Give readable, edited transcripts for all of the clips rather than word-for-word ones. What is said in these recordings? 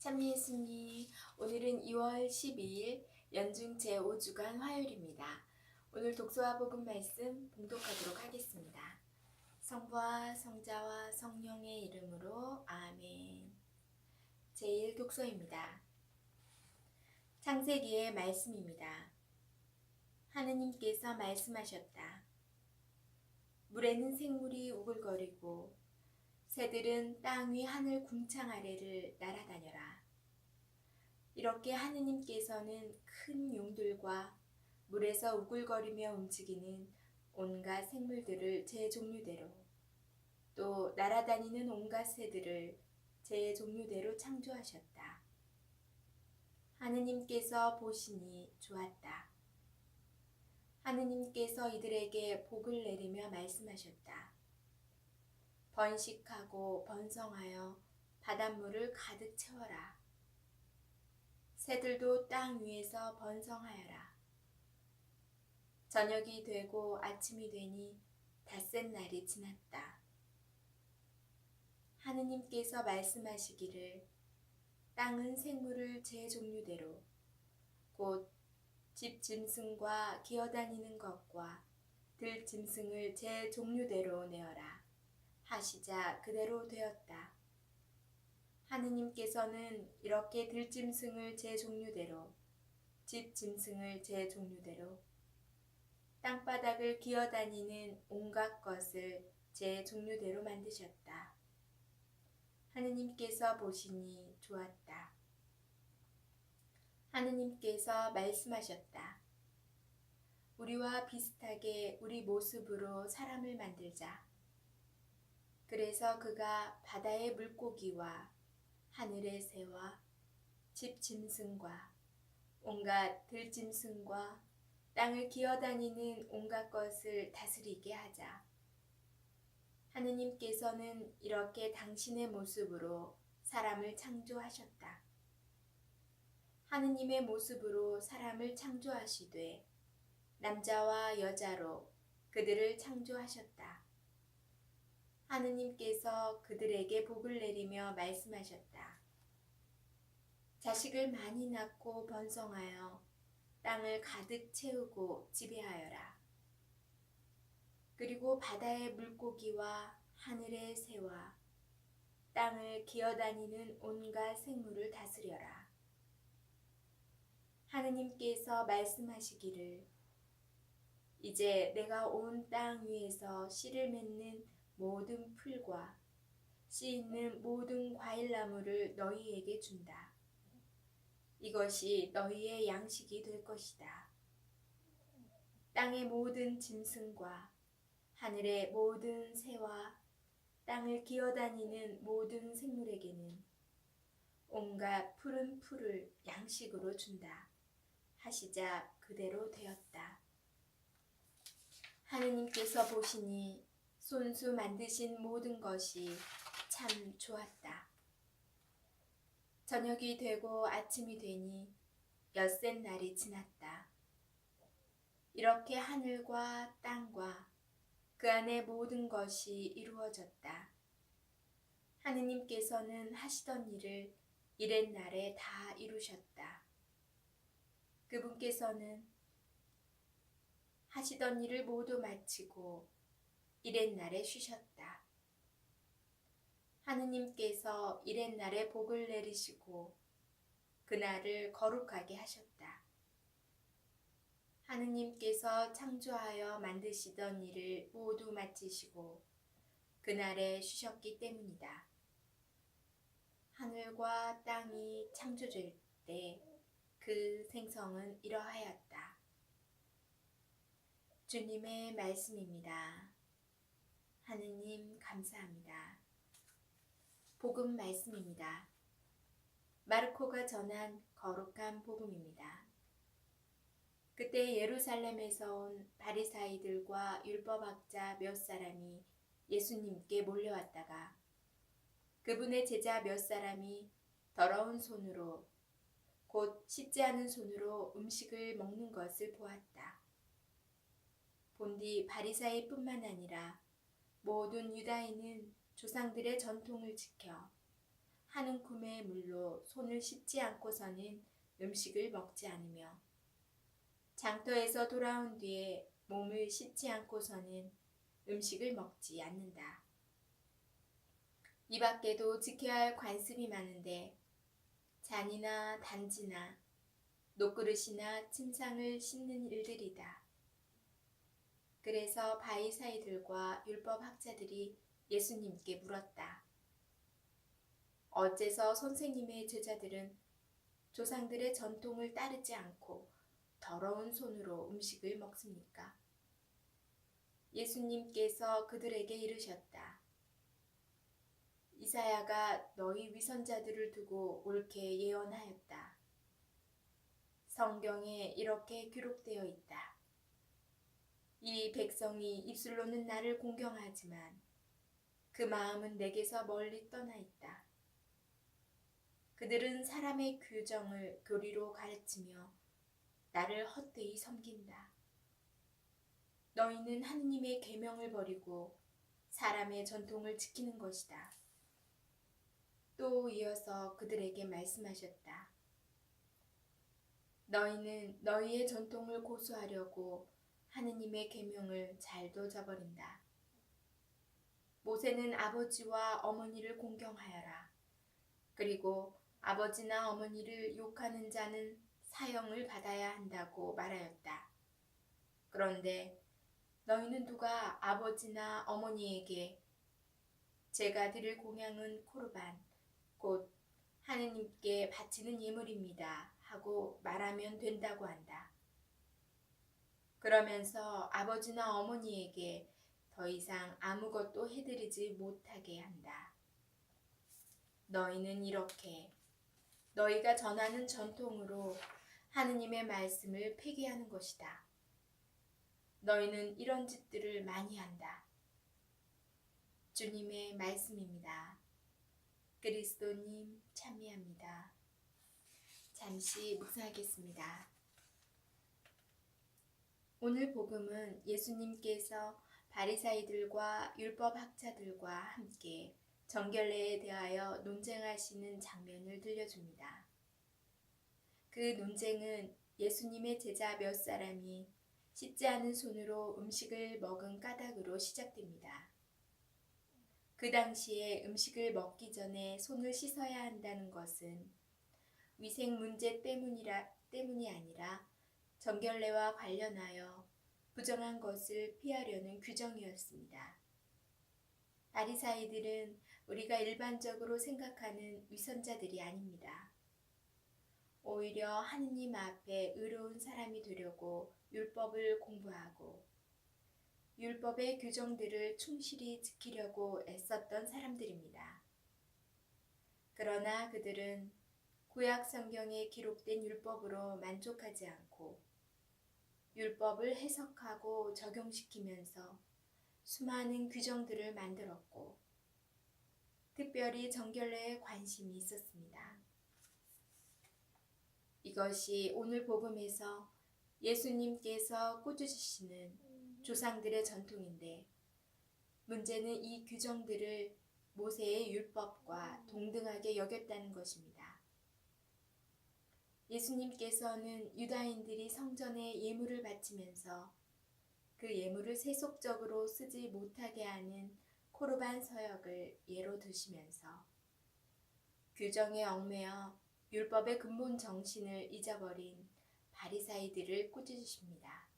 참미예수님, 오늘은 2월 12일 연중 제5주간 화요일입니다. 오늘 독서와 복음 말씀 봉독하도록 하겠습니다. 성부와 성자와 성령의 이름으로 아멘. 제1독서입니다. 창세기의 말씀입니다. 하느님께서 말씀하셨다. 물에는 생물이 우글거리고 새들은 땅 위 하늘 궁창 아래를 날아다녀라. 이렇게 하느님께서는 큰 용들과 물에서 우글거리며 움직이는 온갖 생물들을 제 종류대로, 또 날아다니는 온갖 새들을 제 종류대로 창조하셨다. 하느님께서 보시니 좋았다. 하느님께서 이들에게 복을 내리며 말씀하셨다. 번식하고 번성하여 바닷물을 가득 채워라. 새들도 땅 위에서 번성하여라. 저녁이 되고 아침이 되니 닷새 날이 지났다. 하느님께서 말씀하시기를 땅은 생물을 제 종류대로 곧 집 짐승과 기어다니는 것과 들 짐승을 제 종류대로 내어라 하시자 그대로 되었다. 하느님께서는 이렇게 들짐승을 제 종류대로, 집 짐승을 제 종류대로, 땅바닥을 기어다니는 온갖 것을 제 종류대로 만드셨다. 하느님께서 보시니 좋았다. 하느님께서 말씀하셨다. 우리와 비슷하게 우리 모습으로 사람을 만들자. 그래서 그가 바다의 물고기와 하늘의 새와 집 짐승과 온갖 들짐승과 땅을 기어다니는 온갖 것을 다스리게 하자. 하느님께서는 이렇게 당신의 모습으로 사람을 창조하셨다. 하느님의 모습으로 사람을 창조하시되 남자와 여자로 그들을 창조하셨다. 하느님께서 그들에게 복을 내리며 말씀하셨다. 자식을 많이 낳고 번성하여 땅을 가득 채우고 지배하여라. 그리고 바다의 물고기와 하늘의 새와 땅을 기어다니는 온갖 생물을 다스려라. 하느님께서 말씀하시기를 이제 내가 온 땅 위에서 씨를 맺는 모든 풀과 씨 있는 모든 과일나무를 너희에게 준다. 이것이 너희의 양식이 될 것이다. 땅의 모든 짐승과 하늘의 모든 새와 땅을 기어다니는 모든 생물에게는 온갖 푸른 풀을 양식으로 준다. 하시자 그대로 되었다. 하느님께서 보시니 손수 만드신 모든 것이 참 좋았다. 저녁이 되고 아침이 되니 엿새 날이 지났다. 이렇게 하늘과 땅과 그 안의 모든 것이 이루어졌다. 하느님께서는 하시던 일을 이렛날에 다 이루셨다. 그분께서는 하시던 일을 모두 마치고 이렛날에 쉬셨다. 하느님께서 이렛날에 복을 내리시고 그날을 거룩하게 하셨다. 하느님께서 창조하여 만드시던 일을 모두 마치시고 그날에 쉬셨기 때문이다. 하늘과 땅이 창조될 때 그 생성은 이러하였다. 주님의 말씀입니다. 하느님 감사합니다. 복음 말씀입니다. 마르코가 전한 거룩한 복음입니다. 그때 예루살렘에서 온 바리사이들과 율법학자 몇 사람이 예수님께 몰려왔다가 그분의 제자 몇 사람이 더러운 손으로 곧 씻지 않은 손으로 음식을 먹는 것을 보았다. 본디 바리사이뿐만 아니라 모든 유다인은 조상들의 전통을 지켜 한 움큼의 물로 손을 씻지 않고서는 음식을 먹지 않으며 장터에서 돌아온 뒤에 몸을 씻지 않고서는 음식을 먹지 않는다. 이 밖에도 지켜야 할 관습이 많은데 잔이나 단지나 녹그릇이나 침상을 씻는 일들이다. 그래서 바리사이들과 율법학자들이 예수님께 물었다. 어째서 선생님의 제자들은 조상들의 전통을 따르지 않고 더러운 손으로 음식을 먹습니까? 예수님께서 그들에게 이르셨다. 이사야가 너희 위선자들을 두고 옳게 예언하였다. 성경에 이렇게 기록되어 있다. 이 백성이 입술로는 나를 공경하지만 그 마음은 내게서 멀리 떠나 있다. 그들은 사람의 규정을 교리로 가르치며 나를 헛되이 섬긴다. 너희는 하느님의 계명을 버리고 사람의 전통을 지키는 것이다. 또 이어서 그들에게 말씀하셨다. 너희는 너희의 전통을 고수하려고 하느님의 계명을 잘도 저버린다. 모세는 아버지와 어머니를 공경하여라. 그리고 아버지나 어머니를 욕하는 자는 사형을 받아야 한다고 말하였다. 그런데 너희는 누가 아버지나 어머니에게 제가 드릴 공양은 코르반, 곧 하느님께 바치는 예물입니다 하고 말하면 된다고 한다. 그러면서 아버지나 어머니에게 더 이상 아무것도 해드리지 못하게 한다. 너희는 이렇게 너희가 전하는 전통으로 하느님의 말씀을 폐기하는 것이다. 너희는 이런 짓들을 많이 한다. 주님의 말씀입니다. 그리스도님 참여합니다. 잠시 묵상하겠습니다. 오늘 복음은 예수님께서 바리사이들과 율법학자들과 함께 정결례에 대하여 논쟁하시는 장면을 들려줍니다. 그 논쟁은 예수님의 제자 몇 사람이 씻지 않은 손으로 음식을 먹은 까닭으로 시작됩니다. 그 당시에 음식을 먹기 전에 손을 씻어야 한다는 것은 위생 문제 때문이 아니라 정결례와 관련하여 부정한 것을 피하려는 규정이었습니다. 바리사이들은 우리가 일반적으로 생각하는 위선자들이 아닙니다. 오히려 하느님 앞에 의로운 사람이 되려고 율법을 공부하고 율법의 규정들을 충실히 지키려고 애썼던 사람들입니다. 그러나 그들은 구약 성경에 기록된 율법으로 만족하지 않고 율법을 해석하고 적용시키면서 수많은 규정들을 만들었고 특별히 정결례에 관심이 있었습니다. 이것이 오늘 복음에서 예수님께서 꾸짖으시는 조상들의 전통인데 문제는 이 규정들을 모세의 율법과 동등하게 여겼다는 것입니다. 예수님께서는 유다인들이 성전에 예물을 바치면서 그 예물을 세속적으로 쓰지 못하게 하는 코르반 서역을 예로 드시면서 규정에 얽매여 율법의 근본 정신을 잊어버린 바리사이들을 꾸짖으십니다.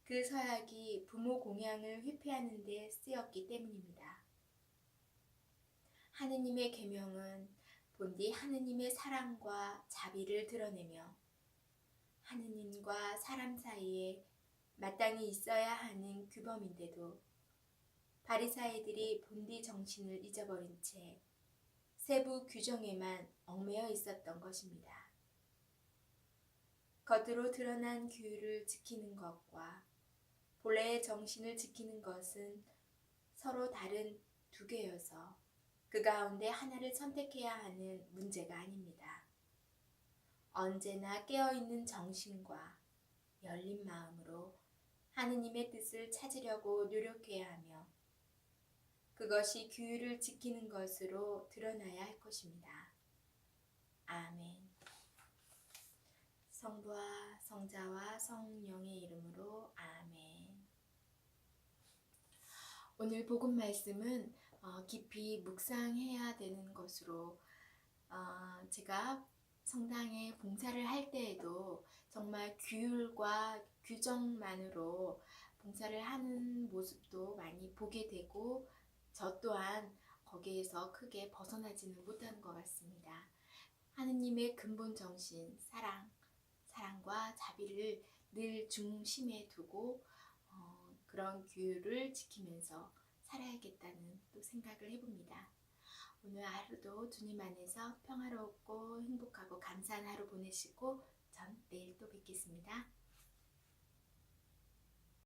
그 서약이 부모 공양을 회피하는 데 쓰였기 때문입니다. 하느님의 계명은 본디 하느님의 사랑과 자비를 드러내며 하느님과 사람 사이에 마땅히 있어야 하는 규범인데도 바리사이들이 본디 정신을 잊어버린 채 세부 규정에만 얽매여 있었던 것입니다. 겉으로 드러난 규율을 지키는 것과 본래의 정신을 지키는 것은 서로 다른 두 개여서 그 가운데 하나를 선택해야 하는 문제가 아닙니다. 언제나 깨어있는 정신과 열린 마음으로 하느님의 뜻을 찾으려고 노력해야 하며 그것이 규율을 지키는 것으로 드러나야 할 것입니다. 아멘. 성부와 성자와 성령의 이름으로 아멘. 오늘 복음 말씀은 깊이 묵상해야 되는 것으로 제가 성당에 봉사를 할 때에도 정말 규율과 규정만으로 봉사를 하는 모습도 많이 보게 되고 저 또한 거기에서 크게 벗어나지는 못하는 것 같습니다. 하느님의 근본 정신, 사랑과 자비를 늘 중심에 두고 그런 규율을 지키면서 살아야겠다는 또 생각을 해봅니다. 오늘 하루도 주님 안에서 평화롭고 행복하고 감사한 하루 보내시고 전 내일 또 뵙겠습니다.